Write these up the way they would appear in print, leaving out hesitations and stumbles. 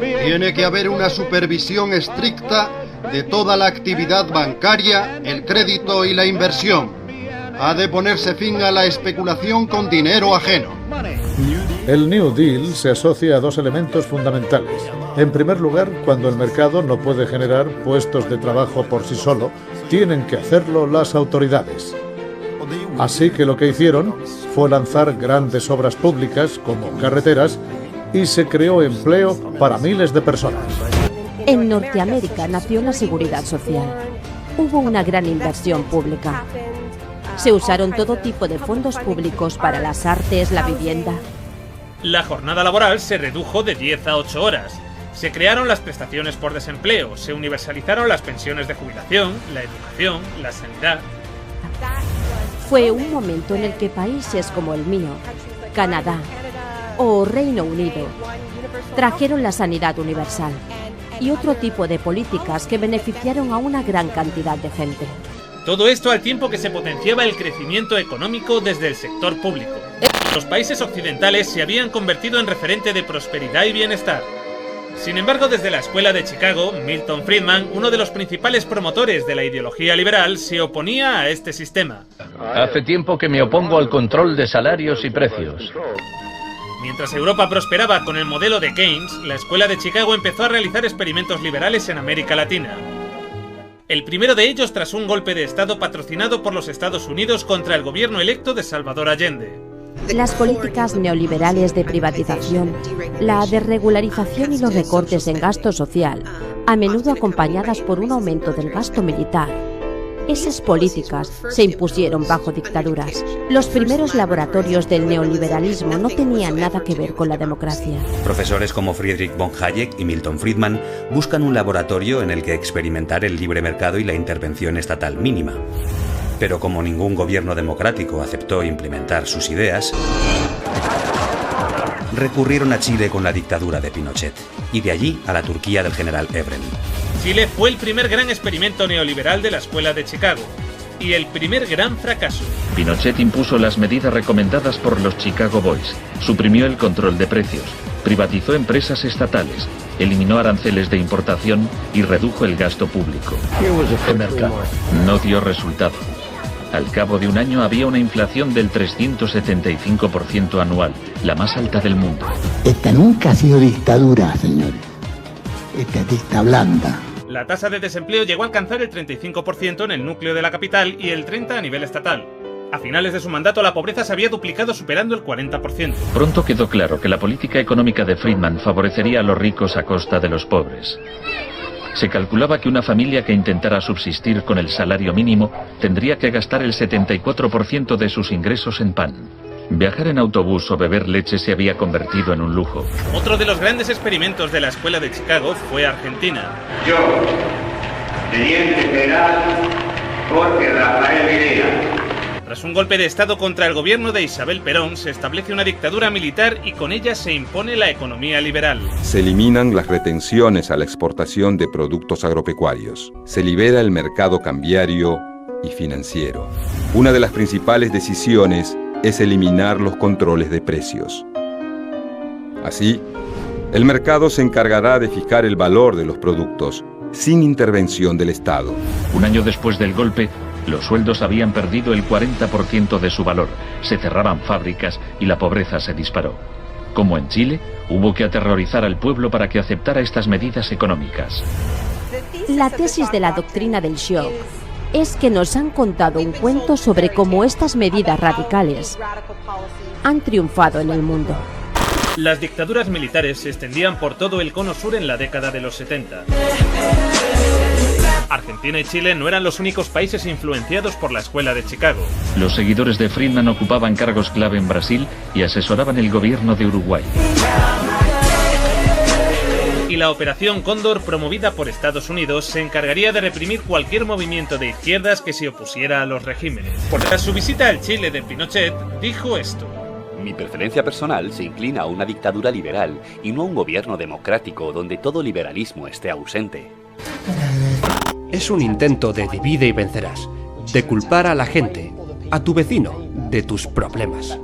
Tiene que haber una supervisión estricta de toda la actividad bancaria, el crédito y la inversión. Ha de ponerse fin a la especulación con dinero ajeno. El New Deal se asocia a dos elementos fundamentales. En primer lugar, cuando el mercado no puede generar puestos de trabajo por sí solo, tienen que hacerlo las autoridades. Así que lo que hicieron fue lanzar grandes obras públicas como carreteras y se creó empleo para miles de personas. En Norteamérica nació la Seguridad Social. Hubo una gran inversión pública. Se usaron todo tipo de fondos públicos para las artes, la vivienda. La jornada laboral se redujo de 10 a 8 horas. Se crearon las prestaciones por desempleo, se universalizaron las pensiones de jubilación, la educación, la sanidad. Fue un momento en el que países como el mío, Canadá o Reino Unido, trajeron la sanidad universal y otro tipo de políticas que beneficiaron a una gran cantidad de gente. Todo esto al tiempo que se potenciaba el crecimiento económico desde el sector público. Los países occidentales se habían convertido en referente de prosperidad y bienestar. Sin embargo, desde la Escuela de Chicago, Milton Friedman, uno de los principales promotores de la ideología liberal, se oponía a este sistema. Hace tiempo que me opongo al control de salarios y precios. Mientras Europa prosperaba con el modelo de Keynes, la Escuela de Chicago empezó a realizar experimentos liberales en América Latina. El primero de ellos tras un golpe de Estado patrocinado por los Estados Unidos contra el gobierno electo de Salvador Allende. Las políticas neoliberales de privatización, la desregularización y los recortes en gasto social, a menudo acompañadas por un aumento del gasto militar. Esas políticas se impusieron bajo dictaduras. Los primeros laboratorios del neoliberalismo no tenían nada que ver con la democracia. Profesores como Friedrich von Hayek y Milton Friedman buscan un laboratorio en el que experimentar el libre mercado y la intervención estatal mínima. Pero como ningún gobierno democrático aceptó implementar sus ideas, recurrieron a Chile con la dictadura de Pinochet, y de allí a la Turquía del general Evren. Chile fue el primer gran experimento neoliberal de la Escuela de Chicago, y el primer gran fracaso. Pinochet impuso las medidas recomendadas por los Chicago Boys, suprimió el control de precios, privatizó empresas estatales, eliminó aranceles de importación y redujo el gasto público. El mercado no dio resultado. Al cabo de un año había una inflación del 375% anual, la más alta del mundo. Esta nunca ha sido dictadura, señores. Esta es dicta blanda. La tasa de desempleo llegó a alcanzar el 35% en el núcleo de la capital y el 30% a nivel estatal. A finales de su mandato la pobreza se había duplicado superando el 40%. Pronto quedó claro que la política económica de Friedman favorecería a los ricos a costa de los pobres. Se calculaba que una familia que intentara subsistir con el salario mínimo tendría que gastar el 74% de sus ingresos en pan. Viajar en autobús o beber leche se había convertido en un lujo. Otro de los grandes experimentos de la Escuela de Chicago fue Argentina. Yo, teniente general Jorge Rafael Videla. Tras un golpe de Estado contra el gobierno de Isabel Perón, se establece una dictadura militar y con ella se impone la economía liberal. Se eliminan las retenciones a la exportación de productos agropecuarios. Se libera el mercado cambiario y financiero. Una de las principales decisiones es eliminar los controles de precios. Así, el mercado se encargará de fijar el valor de los productos sin intervención del Estado. Un año después del golpe, los sueldos habían perdido el 40% de su valor, se cerraban fábricas y la pobreza se disparó. Como en Chile, hubo que aterrorizar al pueblo para que aceptara estas medidas económicas. La tesis de la doctrina del shock es que nos han contado un cuento sobre cómo estas medidas radicales han triunfado en el mundo. Las dictaduras militares se extendían por todo el cono sur en la década de los 70. Argentina y Chile no eran los únicos países influenciados por la Escuela de Chicago. Los seguidores de Friedman ocupaban cargos clave en Brasil y asesoraban el gobierno de Uruguay. Y la Operación Cóndor, promovida por Estados Unidos, se encargaría de reprimir cualquier movimiento de izquierdas que se opusiera a los regímenes. Tras su visita al Chile de Pinochet, dijo esto. Mi preferencia personal se inclina a una dictadura liberal y no a un gobierno democrático donde todo liberalismo esté ausente. Es un intento de divide y vencerás, de culpar a la gente, a tu vecino, de tus problemas.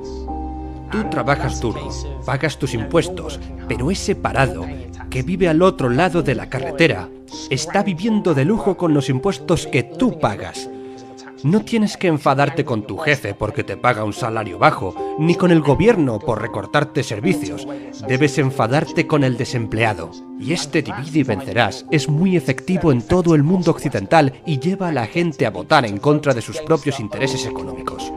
Tú trabajas duro, pagas tus impuestos, pero es separado que vive al otro lado de la carretera está viviendo de lujo con los impuestos que tú pagas. No tienes que enfadarte con tu jefe porque te paga un salario bajo, ni con el gobierno por recortarte servicios. Debes enfadarte con el desempleado. Y este divide y vencerás es muy efectivo en todo el mundo occidental y lleva a la gente a votar en contra de sus propios intereses económicos.